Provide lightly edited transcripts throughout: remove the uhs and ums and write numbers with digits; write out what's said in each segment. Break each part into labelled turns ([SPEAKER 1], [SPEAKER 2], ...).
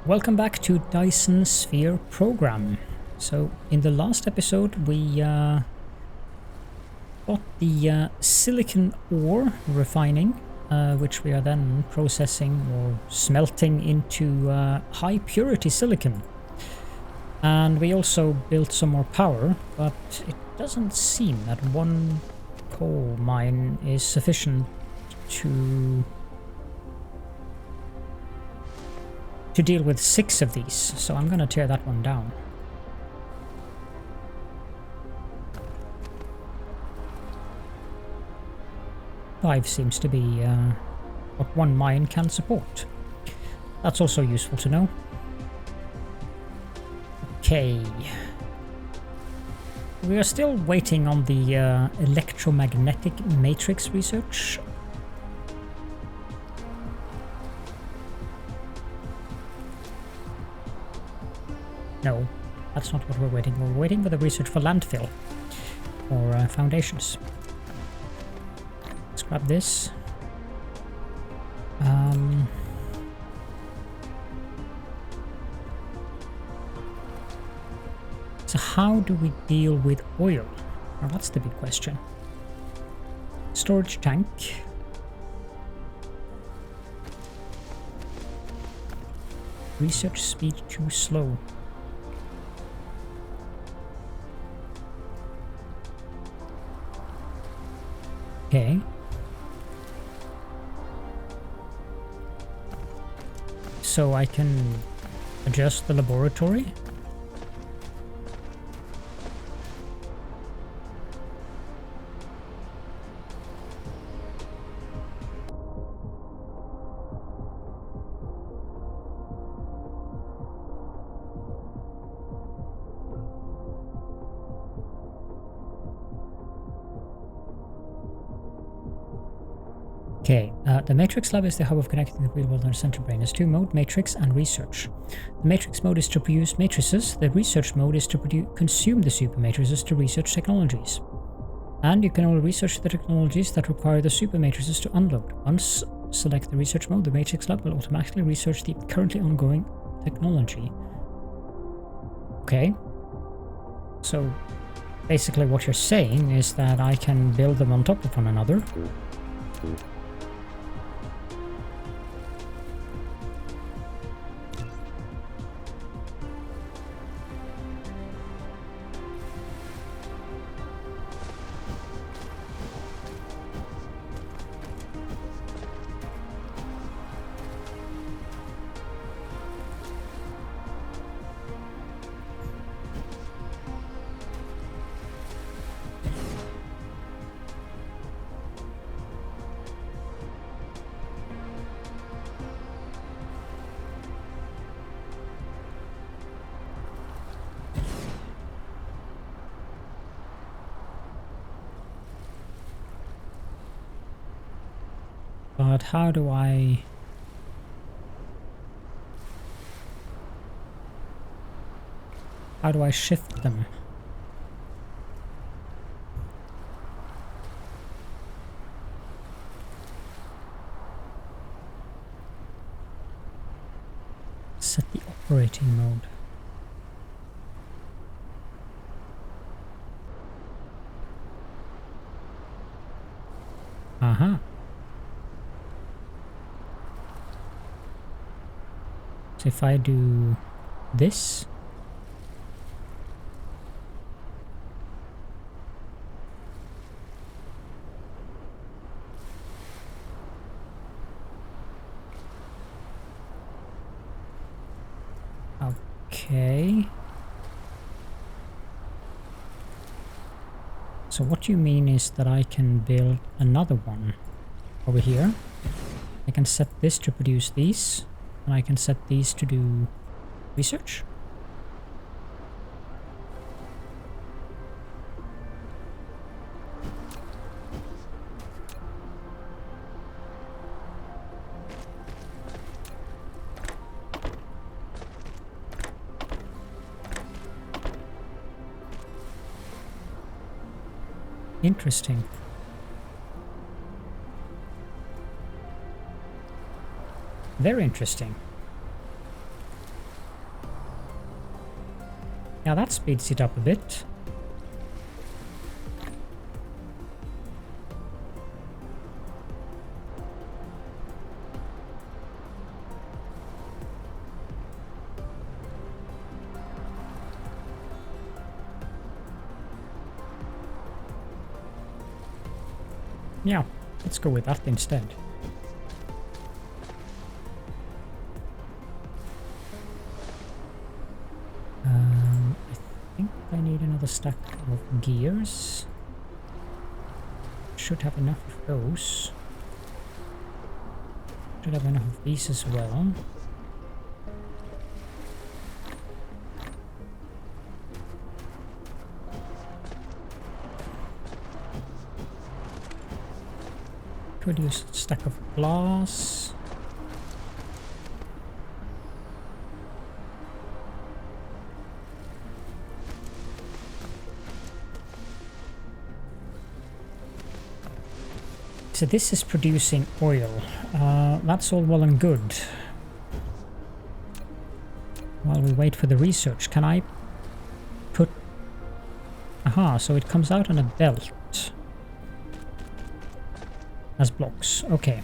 [SPEAKER 1] Welcome back to Dyson Sphere Program. So in the last episode we got the silicon ore refining, which we are then processing or smelting into high purity silicon. And we also built some more power, but it doesn't seem that one coal mine is sufficient to deal with 6 of these, so I'm gonna tear that one down. Five seems to be what one mine can support. That's also useful to know. Okay. We are still waiting on the electromagnetic matrix research. No, that's not what we're waiting for. We're waiting for the research for landfill or foundations. Let's grab this. So how do we deal with oil? Well, that's the big question. Storage tank. Research speed too slow. Okay. So I can adjust the laboratory. Okay, the Matrix Lab is the hub of connecting the real world and the center brain. There's 2 modes, Matrix and Research. The Matrix mode is to produce matrices, the Research mode is to consume the super matrices to research technologies. And you can only research the technologies that require the super matrices to unload. Once select the Research mode, the Matrix Lab will automatically research the currently ongoing technology. Okay. So, basically what you're saying is that I can build them on top of one another. But how do I shift them? Set the operating mode. Aha. So if I do this, okay. So what you mean is that I can build another one over here. I can set this to produce these. And I can set these to do research. Interesting. Very interesting. Yeah, that speeds it up a bit. Yeah, let's go with that instead. I think I need another stack of gears. Should have enough of those. Should have enough of these as well. Could use a stack of glass. So this is producing oil. That's all well and good. While we wait for the research, can I put... Aha, so it comes out on a belt. As blocks, okay.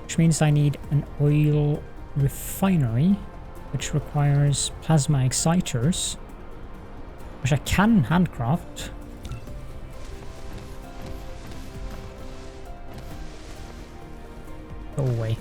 [SPEAKER 1] Which means I need an oil refinery, which requires plasma exciters, which I can handcraft. Go away.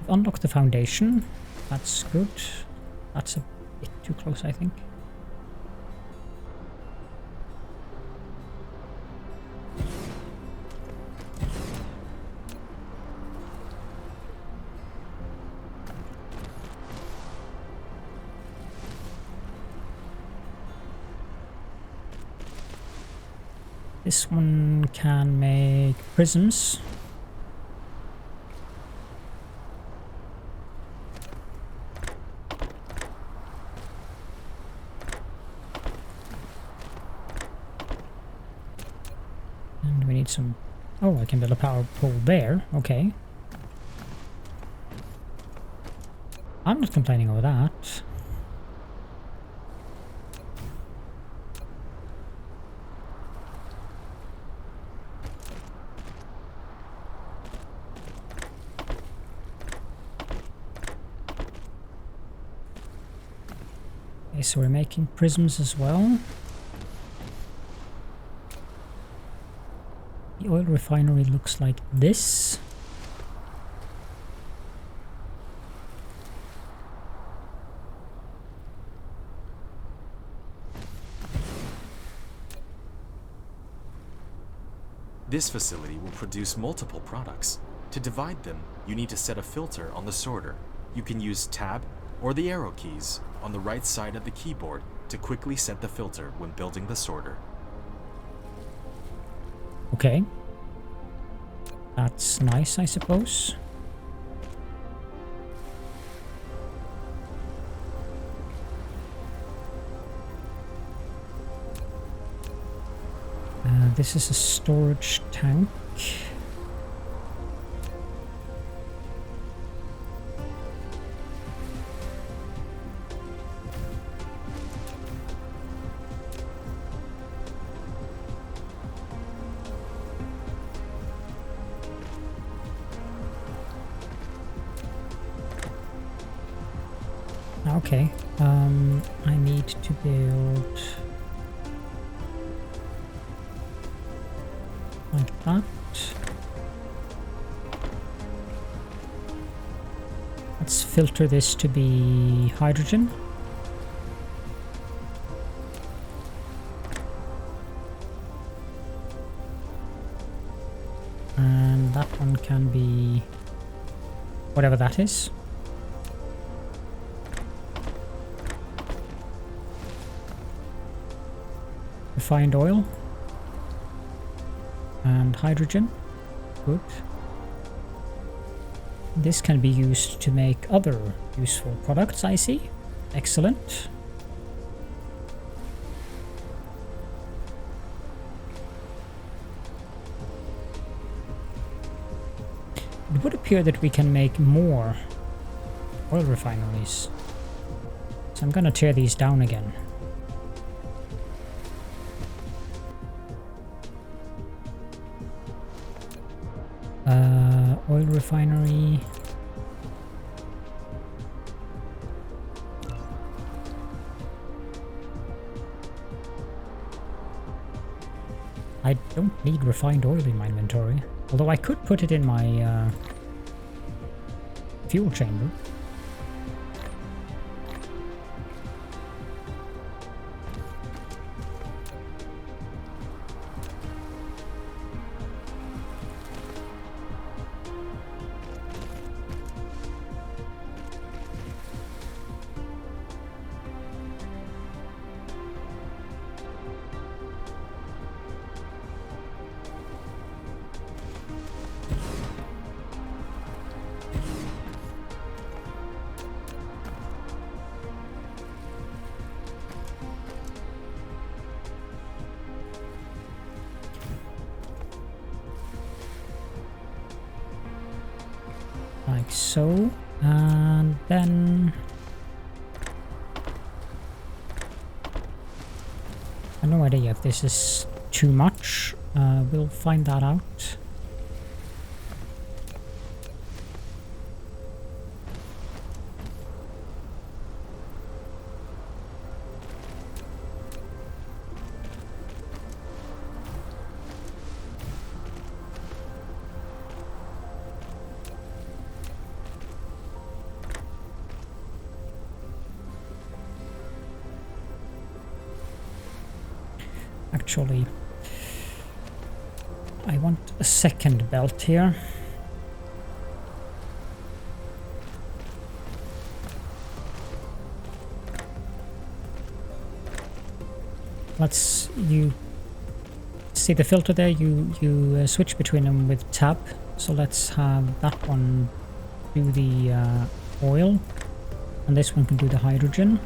[SPEAKER 1] Unlock the foundation. That's good. That's a bit too close, I think. This one can make prisms. Some... Oh, I can build a power pole there. Okay. I'm not complaining over that. Okay, so we're making prisms as well. The oil refinery looks like this.
[SPEAKER 2] This facility will produce multiple products. To divide them, you need to set a filter on the sorter. You can use Tab or the arrow keys on the right side of the keyboard to quickly set the filter when building the sorter.
[SPEAKER 1] Okay. That's nice, I suppose. This is a storage tank. Okay, I need to build like that. Let's filter this to be hydrogen. And that one can be whatever that is. Refined oil and hydrogen. Good. This can be used to make other useful products, I see. Excellent. It would appear that we can make more oil refineries. So I'm gonna tear these down again. Oil refinery. I don't need refined oil in my inventory, although I could put it in my fuel chamber. Like so, and then I have no idea if this is too much. We'll find that out. Actually, I want a second belt here. Let's you see the filter there. You switch between them with tab. So let's have that one do the oil, and this one can do the hydrogen.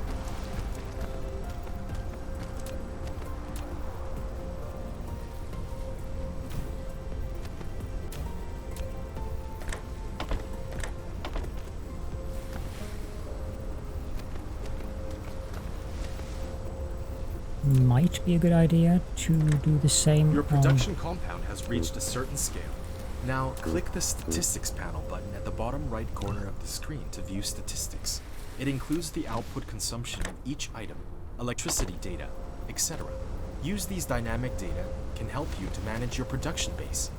[SPEAKER 1] Might be a good idea to do the same.
[SPEAKER 2] Your production compound has reached a certain scale. Now click the statistics panel button at the bottom right corner of the screen to view statistics. It includes the output consumption of each item, electricity data, etc. Use these dynamic data can help you to manage your production base.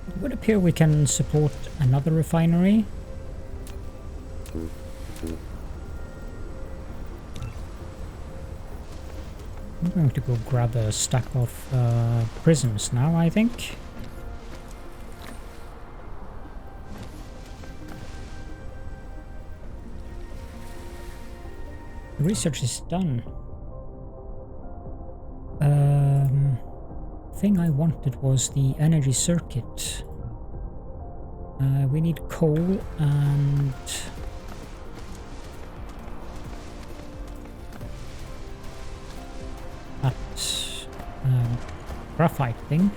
[SPEAKER 1] It would appear we can support another refinery. I'm going to go grab a stack of prisms now, I think. The research is done. Thing I wanted was the energy circuit. We need coal and that graphite thing.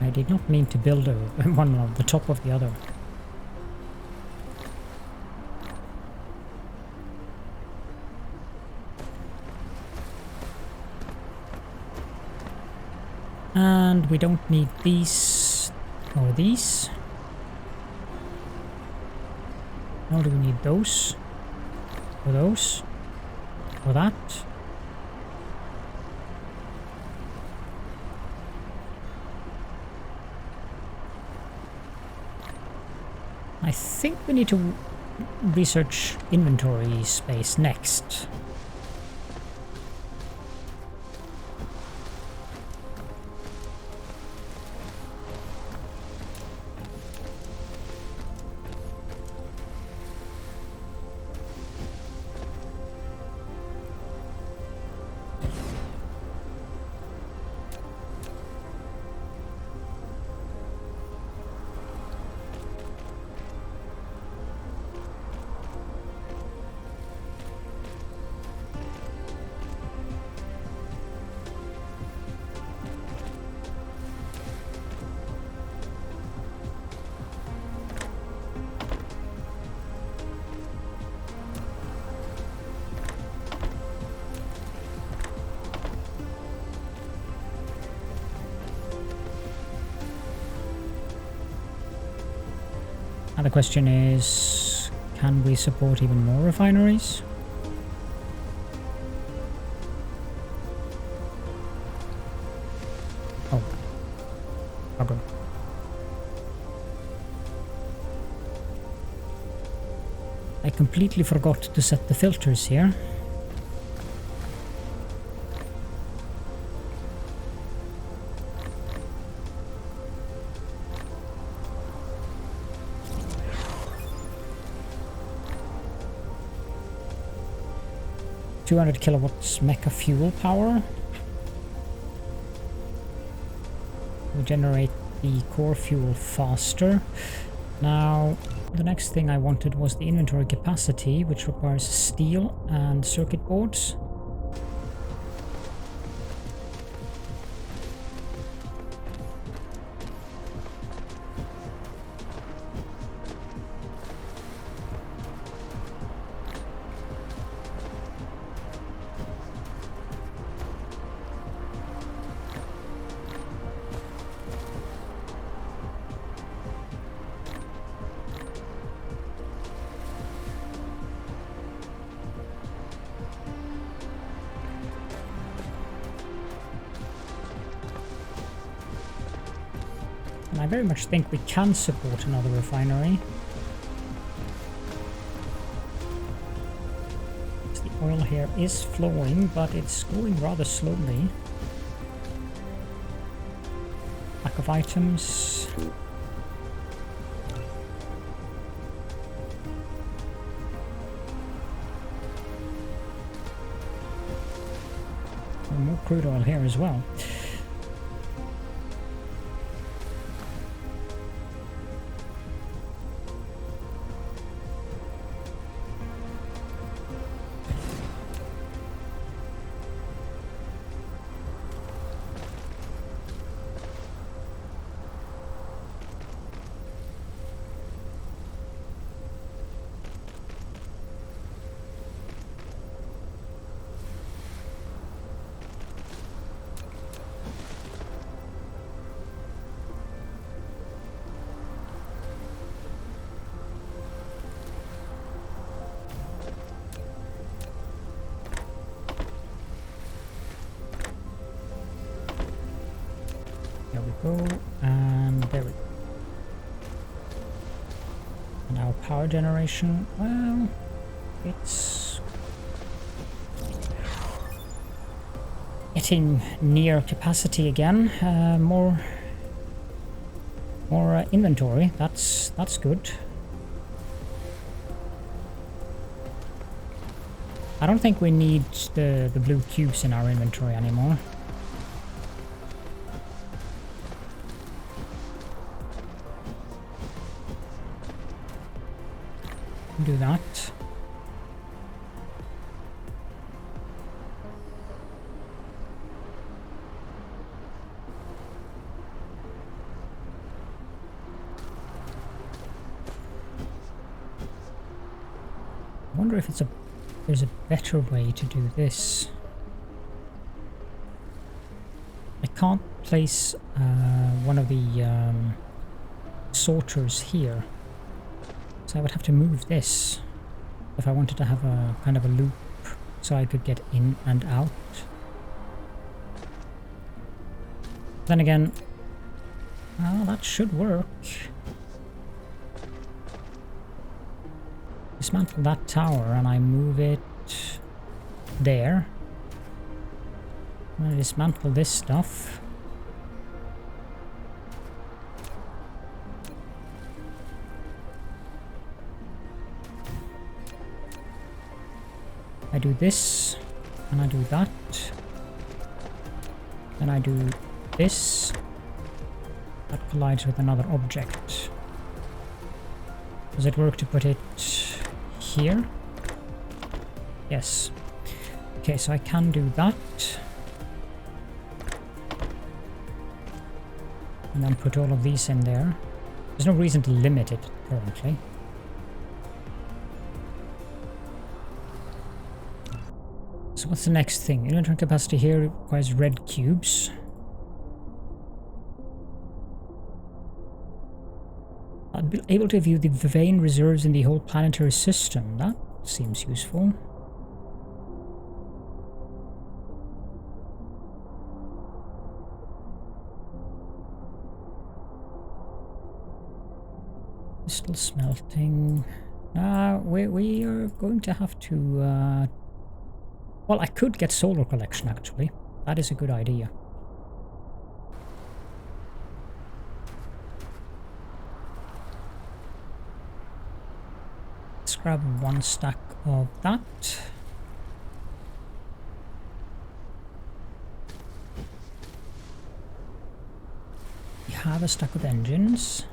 [SPEAKER 1] I did not mean to build one on the top of the other. And we don't need these or these. Nor do we need those or those or that. I think we need to research inventory space next. And the question is, can we support even more refineries? Oh. Cargo. I completely forgot to set the filters here. kilowatts mecha fuel power. We generate the core fuel faster. Now, the next thing I wanted was the inventory capacity, which requires steel and circuit boards. And I very much think we can support another refinery. The oil here is flowing, but it's going rather slowly. Lack of items. And more crude oil here as well. There we go, and there we go. And our power generation, well, it's getting near capacity again. More inventory. That's good. I don't think we need the blue cubes in our inventory anymore. Do that. I wonder if there's a better way to do this. I can't place one of the sorters here. So I would have to move this if I wanted to have a kind of a loop so I could get in and out. Then again, well, that should work. Dismantle that tower and I move it there. I'm gonna dismantle this stuff. I do this, and I do that, then I do this, that collides with another object. Does it work to put it here? Yes. Okay, so I can do that. And then put all of these in there. There's no reason to limit it currently. So what's the next thing? Inventory capacity here requires red cubes. I'll be able to view the vein reserves in the whole planetary system. That seems useful. Crystal smelting. We are going to have to... well, I could get solar collection, actually. That is a good idea. Let's grab 1 stack of that. We have a stack of engines.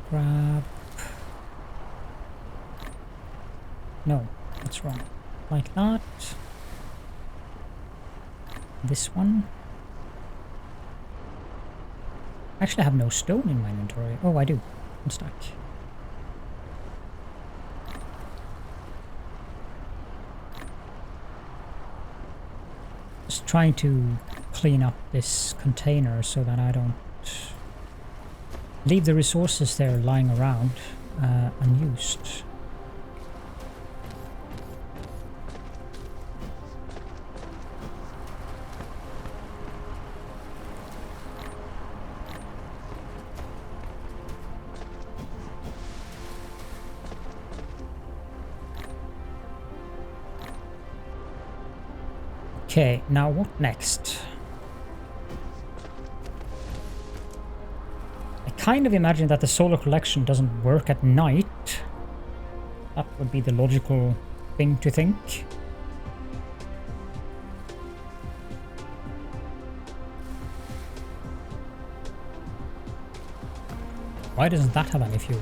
[SPEAKER 1] Grab... no, that's wrong. Like that. This one. Actually, I have no stone in my inventory. Oh, I do. 1 stack. Just trying to clean up this container so that I don't leave the resources there lying around unused. Okay, now what next? I kind of imagine that the solar collection doesn't work at night. That would be the logical thing to think. Why doesn't that have any fuel?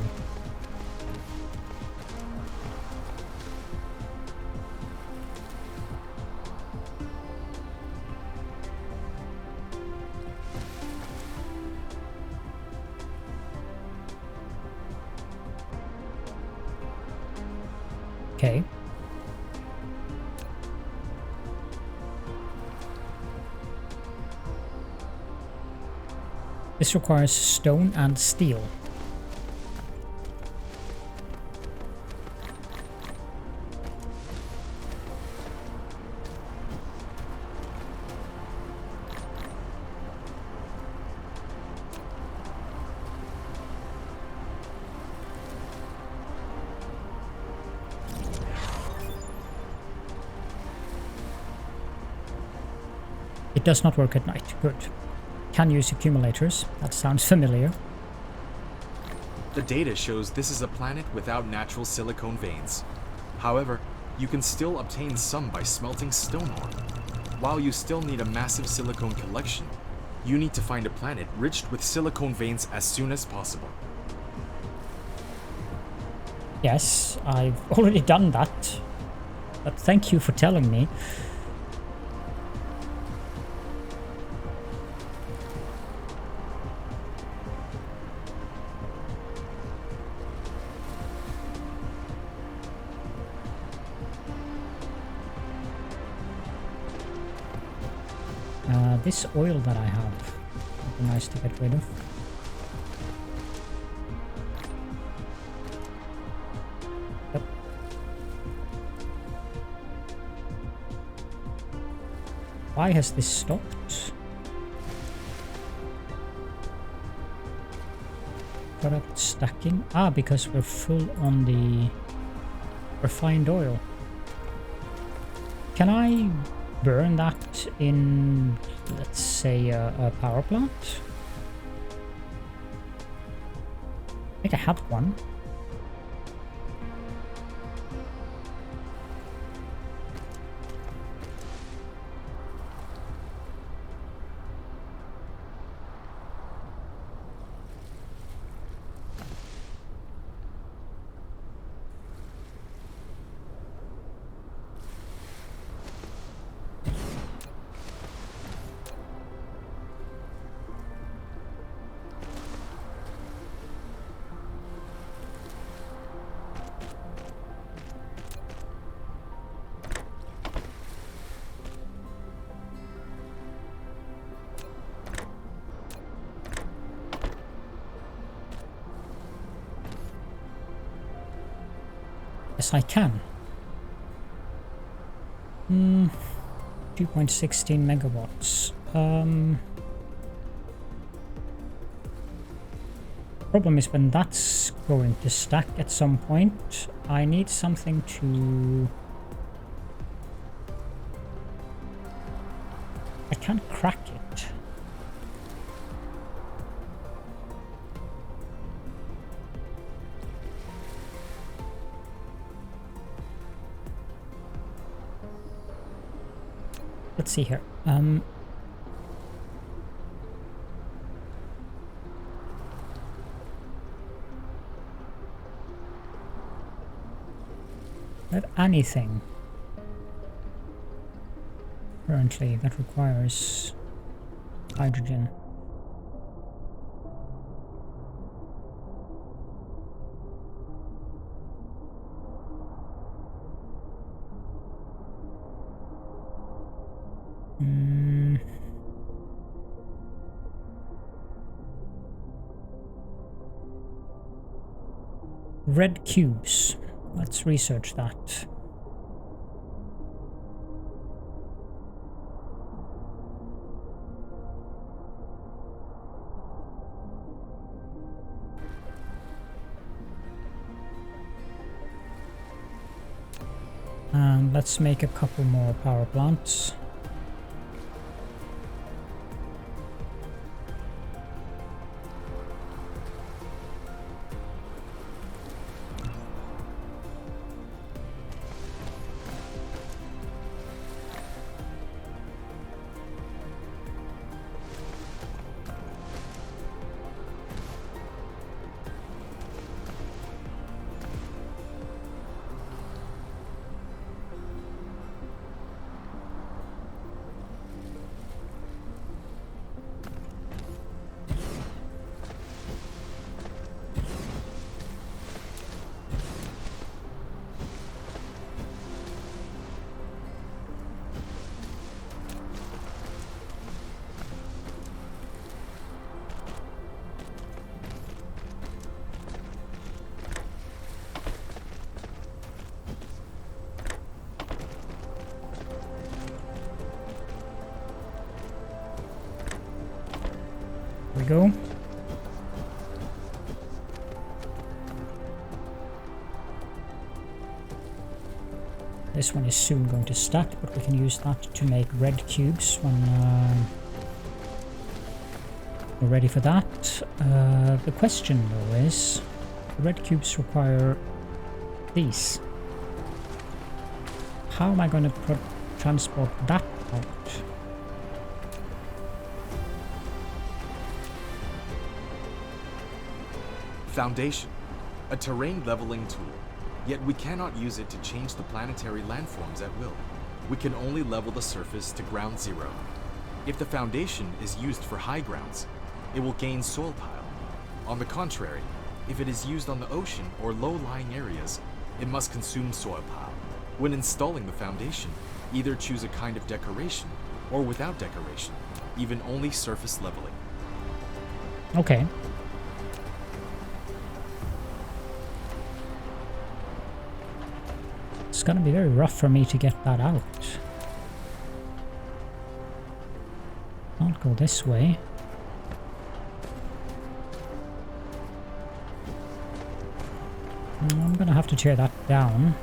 [SPEAKER 1] Okay. This requires stone and steel. It does not work at night. Good. Can use accumulators. That sounds familiar.
[SPEAKER 2] The data shows this is a planet without natural silicone veins. However, you can still obtain some by smelting stone ore. While you still need a massive silicone collection, you need to find a planet rich with silicone veins as soon as possible.
[SPEAKER 1] Yes, I've already done that. But thank you for telling me. This oil that I have would be nice to get rid of. Yep. Why has this stopped? Product stacking. Ah, because we're full on the refined oil. Can I burn that in, let's say, a power plant? I think I have one. Yes, I can. 2.16 megawatts. Problem is when that's going to stack at some point, I need something to... I can't crack it. Let's see here. Not anything currently that requires hydrogen. Red cubes. Let's research that. And let's make a couple more power plants. We go. This one is soon going to stack, but we can use that to make red cubes when we're ready for that. The question though is, the red cubes require these. How am I going to transport that out?
[SPEAKER 2] Foundation, a terrain leveling tool, yet we cannot use it to change the planetary landforms at will. We can only level the surface to ground zero. If the foundation is used for high grounds, it will gain soil pile. On the contrary, if it is used on the ocean or low-lying areas, it must consume soil pile. When installing the foundation, either choose a kind of decoration or without decoration, even only surface leveling.
[SPEAKER 1] Okay. It's gonna be very rough for me to get that out. Can't go this way. I'm gonna have to tear that down.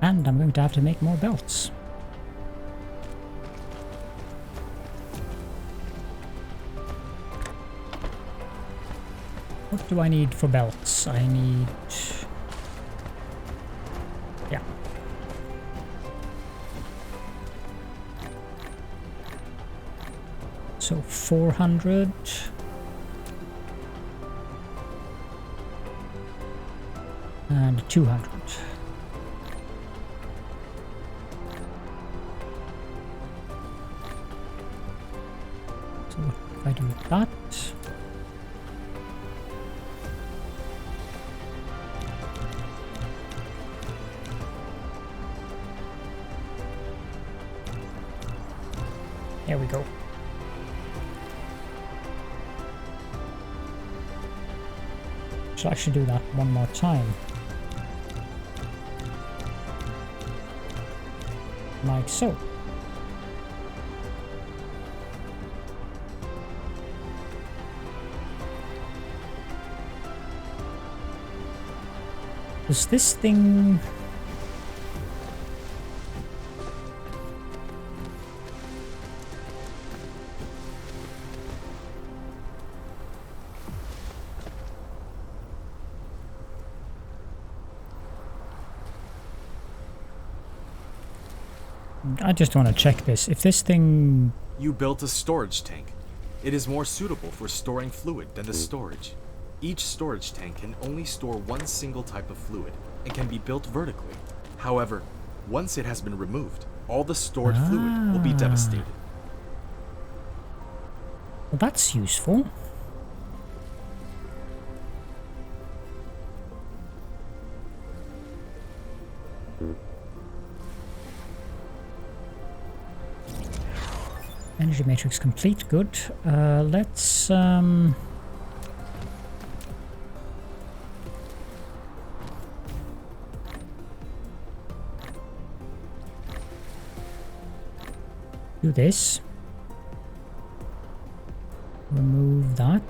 [SPEAKER 1] And I'm going to have to make more belts. What do I need for belts? I need... yeah. So 400. And 200. So if I do that... Should actually do that one more time. Like so. Does this thing... I just want to check this. If this thing...
[SPEAKER 2] You built a storage tank. It is more suitable for storing fluid than the storage. Each storage tank can only store one single type of fluid and can be built vertically. However, once it has been removed, all the stored fluid will be devastated.
[SPEAKER 1] Well, that's useful. Energy matrix complete, good. Let's do this. Remove that.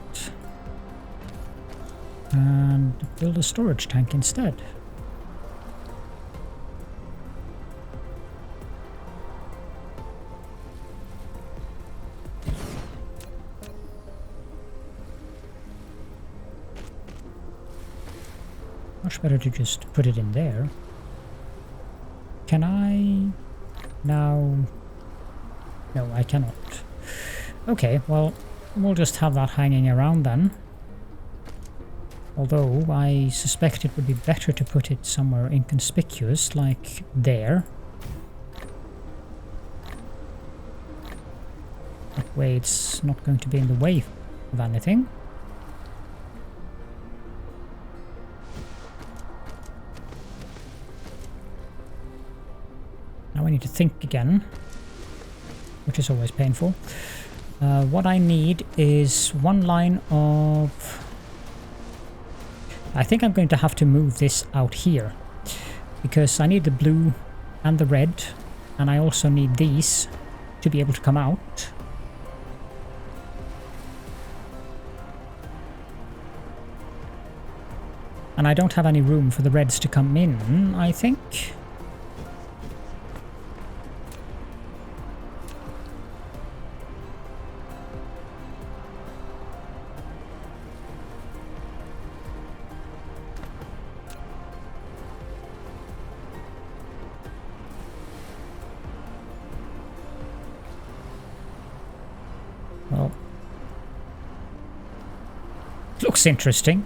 [SPEAKER 1] And build a storage tank instead. Much better to just put it in there. Can I now? No, I cannot. Okay, well, we'll just have that hanging around then. Although, I suspect it would be better to put it somewhere inconspicuous, like there. That way it's not going to be in the way of anything. Now I need to think again, which is always painful. What I need is one line of... I think I'm going to have to move this out here, because I need the blue and the red, and I also need these to be able to come out. And I don't have any room for the reds to come in, I think. Well, looks interesting.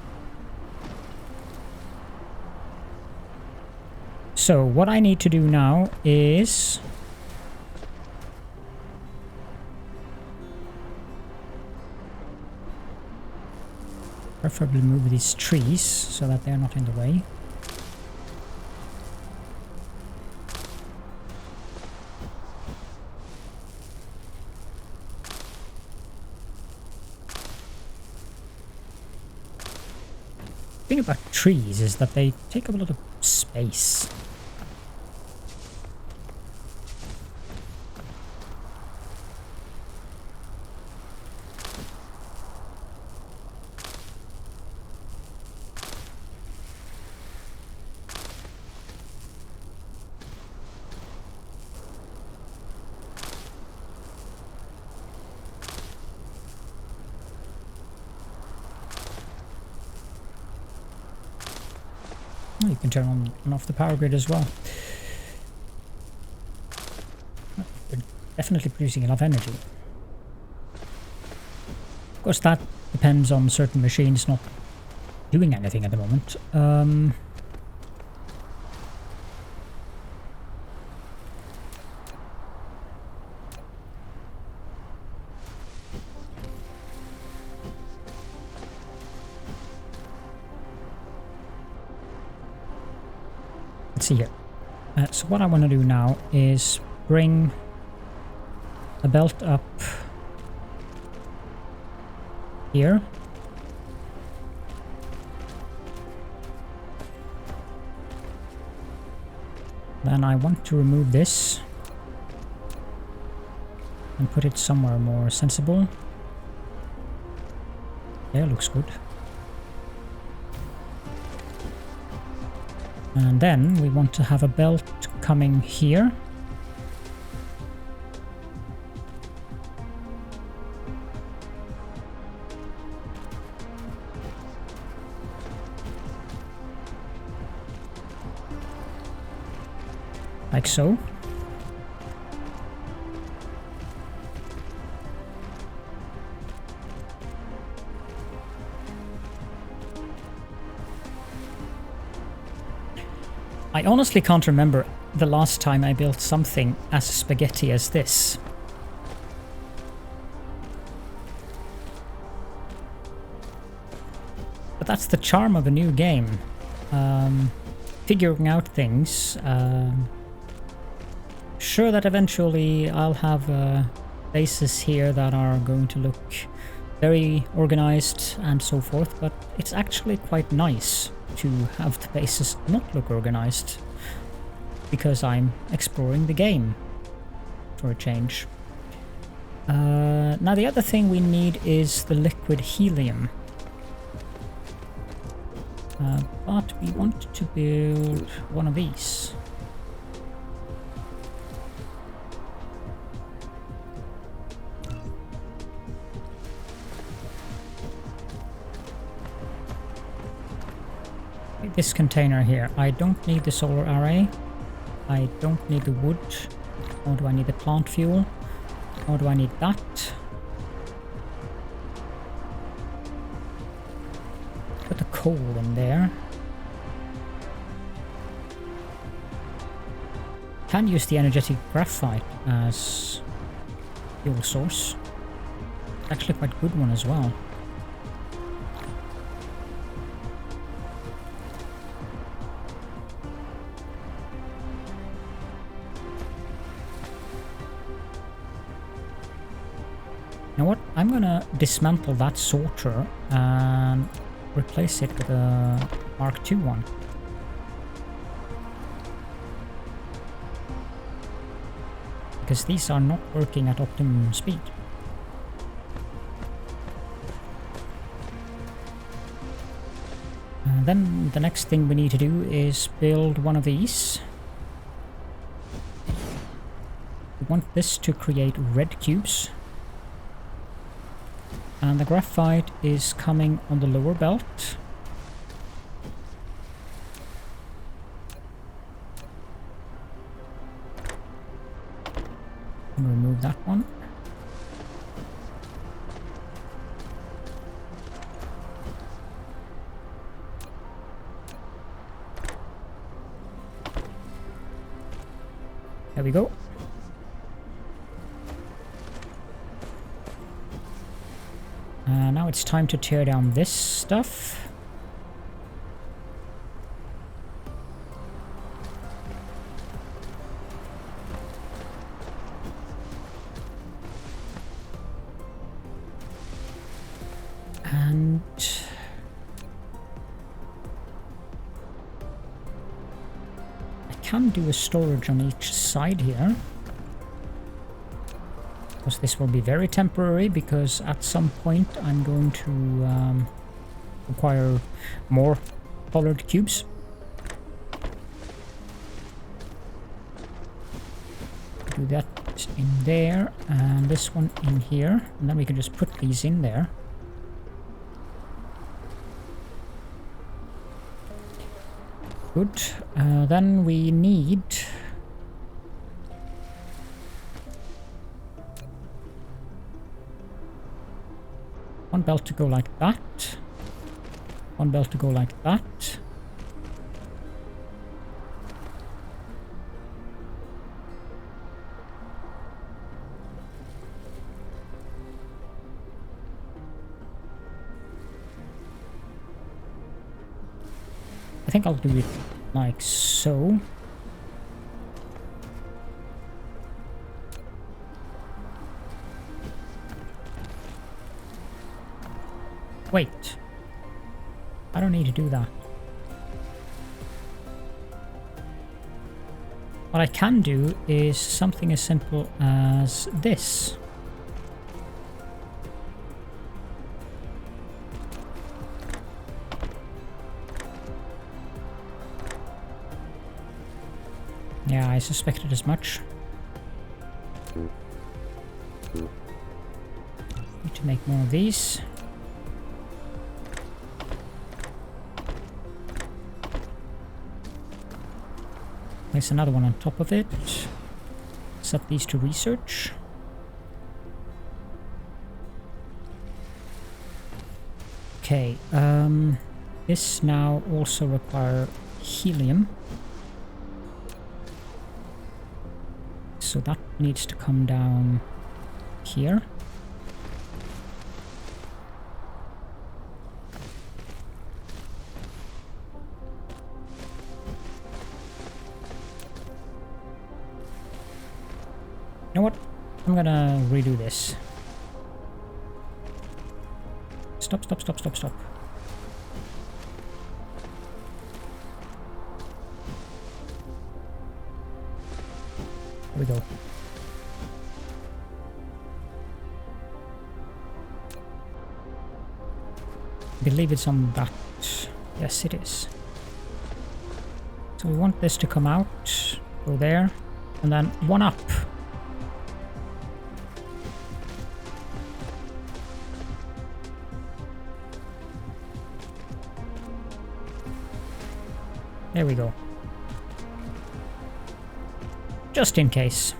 [SPEAKER 1] So what I need to do now is preferably move these trees so that they're not in the way. The thing about trees is that they take up a lot of space. You can turn on and off the power grid as well. We're definitely producing enough energy. Of course, that depends on certain machines not doing anything at the moment. Let's see here. So what I want to do now is bring a belt up here. Then I want to remove this and put it somewhere more sensible. Yeah, looks good. And then we want to have a belt coming here. Like so. I honestly can't remember the last time I built something as spaghetti as this. But that's the charm of a new game. Figuring out things. Sure that eventually I'll have bases here that are going to look very organized and so forth, but it's actually quite nice to have the bases not look organized, because I'm exploring the game for a change. Now the other thing we need is the liquid helium. But we want to build one of these. This container here. I don't need the solar array. I don't need the wood. Nor do I need the plant fuel. Nor do I need that. Put the coal in there. Can use the energetic graphite as fuel source. Actually quite a good one as well. You know what? I'm gonna dismantle that sorter and replace it with a Mark II one. Because these are not working at optimum speed. And then the next thing we need to do is build one of these. We want this to create red cubes. And the graphite is coming on the lower belt. And remove that one. There we go. Now it's time to tear down this stuff. And I can do a storage on each side here. Because this will be very temporary, because at some point I'm going to require more colored cubes. Do that in there, and this one in here, and then we can just put these in there. Good. Then we need one belt to go like that. One belt to go like that. I think I'll do it like so. Wait. I don't need to do that. what I can do is something as simple as this. Yeah, I suspected as much. Need to make more of these. Place another one on top of it. Set these to research. Okay, this now also requires helium. So that needs to come down here. You know what? I'm gonna redo this. Stop, stop, stop, stop, stop. Here we go. I believe it's on that. Yes, it is. So we want this to come out, go there, and then one up. There we go. Just in case.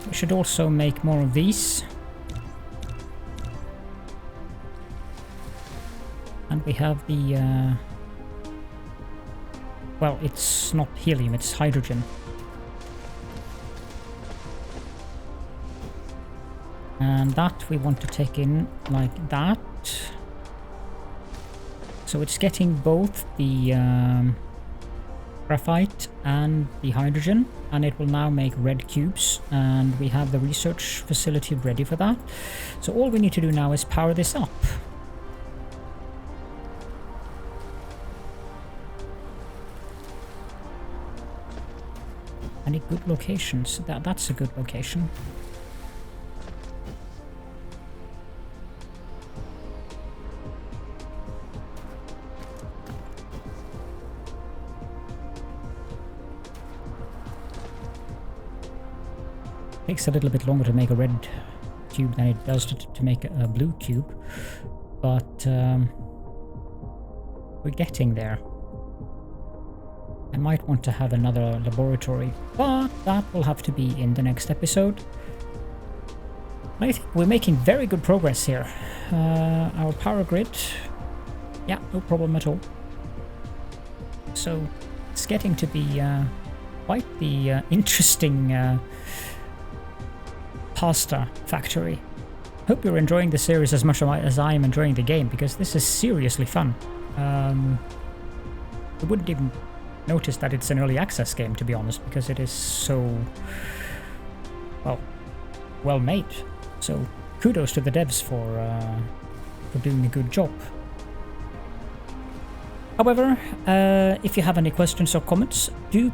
[SPEAKER 1] We should also make more of these. And we have the... well, it's not helium, it's hydrogen. And that we want to take in like that. So it's getting both the graphite and the hydrogen, and it will now make red cubes, and we have the research facility ready for that. So all we need to do now is power this up. Any good locations? That's a good location. Takes a little bit longer to make a red cube than it does to make a blue cube, but we're getting there. I might want to have another laboratory, but that will have to be in the next episode. I think we're making very good progress here. Our power grid, yeah, no problem at all. So it's getting to be quite the interesting pasta factory. Hope you're enjoying the series as much as I am enjoying the game, because this is seriously fun. I wouldn't even notice that it's an early access game, to be honest, because it is so well made. So kudos to the devs for doing a good job. However, if you have any questions or comments, do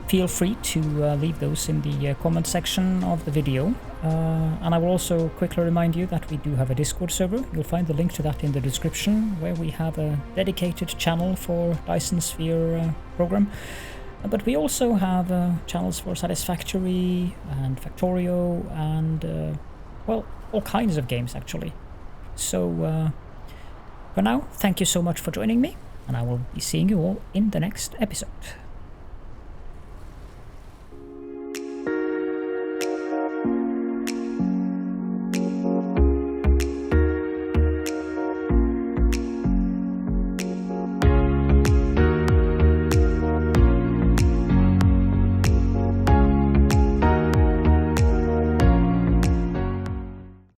[SPEAKER 1] feel free to leave those in the comment section of the video. And I will also quickly remind you that we do have a Discord server. You'll find the link to that in the description, where we have a dedicated channel for Dyson Sphere Program. But we also have channels for Satisfactory and Factorio and, well, all kinds of games actually. So for now, thank you so much for joining me, and I will be seeing you all in the next episode.